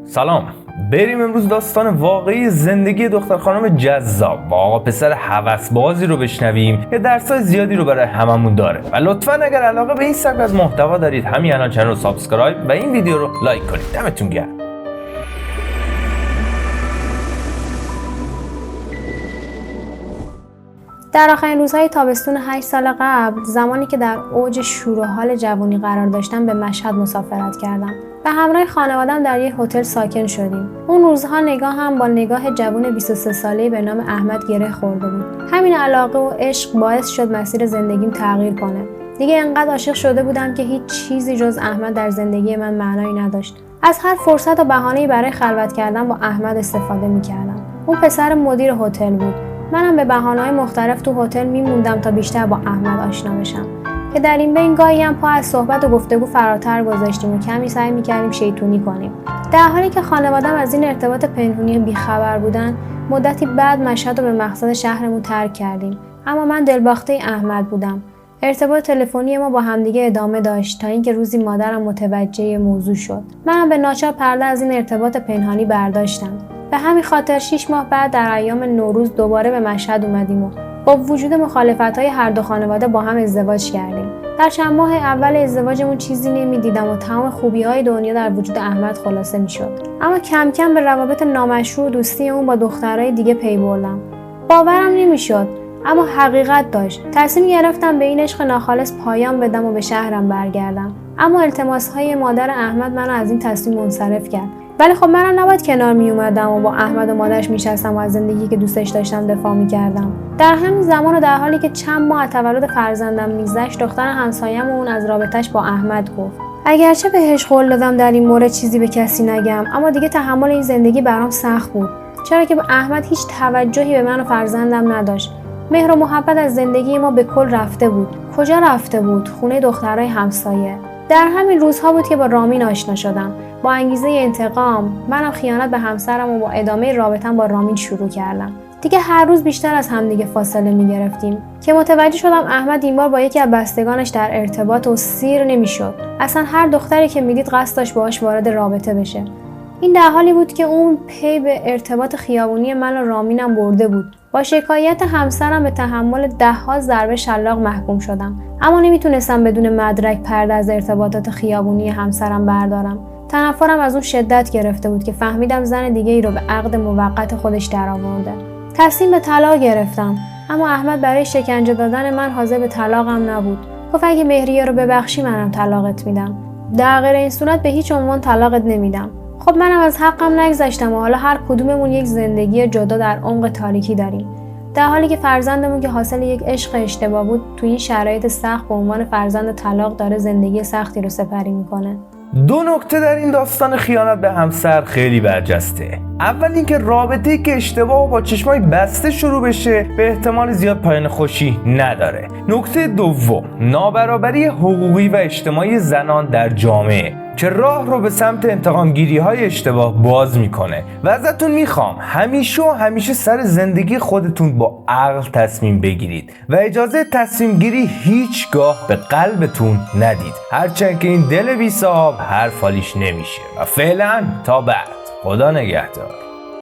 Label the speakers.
Speaker 1: سلام. بریم امروز داستان واقعی زندگی دختر خانم جذاب و آقا پسر هوسبازی رو بشنویم که درسای زیادی رو برای هممون داره و لطفاً اگر علاقه به این سبک از محتوا دارید همین الان چنل رو سابسکرایب و این ویدیو رو لایک کنید. دمتون گرم.
Speaker 2: در آخرین روزهای تابستون 8 سال قبل، زمانی که در اوج شور و حال جوانی قرار داشتم، به مشهد مسافرت کردم. به همراه خانواده‌ام در یک هتل ساکن شدیم. اون روزها نگاهم با نگاه جوان 23 ساله‌ای به نام احمد گره خورده بود. همین علاقه و عشق باعث شد مسیر زندگیم تغییر کنه. دیگه انقدر عاشق شده بودم که هیچ چیزی جز احمد در زندگی من معنایی نداشت. از هر فرصت و بهانه‌ای برای خلوت کردن با احمد استفاده می‌کردم. اون پسر مدیر هتل بود. منم به بهانه‌های مختلف تو هتل میموندم تا بیشتر با احمد آشنا بشم. که در این بین گاهی هم پا از صحبت و گفتگو فراتر گذاشتیم و کمی سعی می‌کردیم شیطونی کنیم. در حالی که خانواده‌ام از این ارتباط پنهونی بیخبر بودن، مدتی بعد مشهد رو به مقصد شهرمون ترک کردیم. اما من دلباخته احمد بودم. ارتباط تلفنی ما با همدیگه ادامه داشت تا اینکه روزی مادرم متوجه موضوع شد. منم به ناچار پرده از این ارتباط پنهانی برداشتم. به همین خاطر 6 ماه بعد در ایام نوروز دوباره به مشهد اومدیم و با وجود مخالفت‌های هر دو خانواده با هم ازدواج کردیم. در چند ماه اول ازدواجمون چیزی نمی‌دیدم و تمام خوبی‌های دنیا در وجود احمد خلاصه می‌شد. اما کم کم به روابط نامشروع و دوستی اون با دخترای دیگه پی بردم. باورم نمی‌شد، اما حقیقت داشت. تصمیم گرفتم به این عشق ناخالص پایان بدم و به شهرم برگردم. اما التماس‌های مادر احمد منو از این تصمیم منصرف کرد. ولی خب منم نباید کنار می اومدم و با احمد و مادرش میشستم و از زندگی که دوستش داشتم دفاع میکردم. در همین زمان و در حالی که چند ماه از تولد فرزندم میگذشت، دختر همسایه‌مون اون از رابطش با احمد گفت. اگرچه بهش قول دادم در این مورد چیزی به کسی نگم، اما دیگه تحمل این زندگی برام سخت بود، چرا که احمد هیچ توجهی به من و فرزندم نداشت. مهر و محبت از زندگی ما به کل رفته بود. کجا رفته بود؟ خونه دخترای همسایه. در همین روزها بود که با رامین آشنا شدم. با انگیزه انتقام منم خیانت به همسرم و با ادامه رابطه‌ام با رامین شروع کردم. دیگه هر روز بیشتر از همدیگه فاصله می‌گرفتیم که متوجه شدم احمد این بار با یکی از بستگانش در ارتباط و سیر نمی‌شد. اصلا هر دختری که میدید قصد داشت باهاش وارد رابطه بشه. این در حالی بود که اون پی به ارتباط خیابونی من و رامینم برده بود. با شکایت همسرم به تحمل 10 ضربه شلاق محکوم شدم، اما نمیتونستم بدون مدرک پرده از ارتباطات خیابونی همسرم بردارم. تنفرم از اون شدت گرفته بود که فهمیدم زن دیگه ای رو به عقد موقت خودش درآورده. تصمیم به طلاق گرفتم، اما احمد برای شکنجه دادن من حاضر به طلاقم نبود. گفت اگه مهریه رو ببخشی منم طلاقت میدم. در غیر این صورت به هیچ عنوان طلاقت نمیدم. خب منم از حقم نگذشتم و حالا هر کدوممون یک زندگی جدا در عمق تاریکی داریم. در حالی که فرزندمون که حاصل یک عشق اشتباه بود، توی این شرایط سخت به عنوان فرزند طلاق داره زندگی سختی رو سپری میکنه.
Speaker 1: دو نکته در این داستان خیانت به همسر خیلی برجسته. اول اینکه رابطه‌ای که اشتباه و با چشمای بسته شروع بشه به احتمال زیاد پایان خوشی نداره. نکته دوم، نابرابری حقوقی و اجتماعی زنان در جامعه که راه رو به سمت انتقامگیری‌های اشتباه باز میکنه و ازتون میخوام همیشه سر زندگی خودتون با عقل تصمیم بگیرید و اجازه تصمیم گیری هیچگاه به قلبتون ندید، هرچند که این دل بی صاحب هر فالیش نمیشه. و فعلا تا بعد، خدا نگهدار.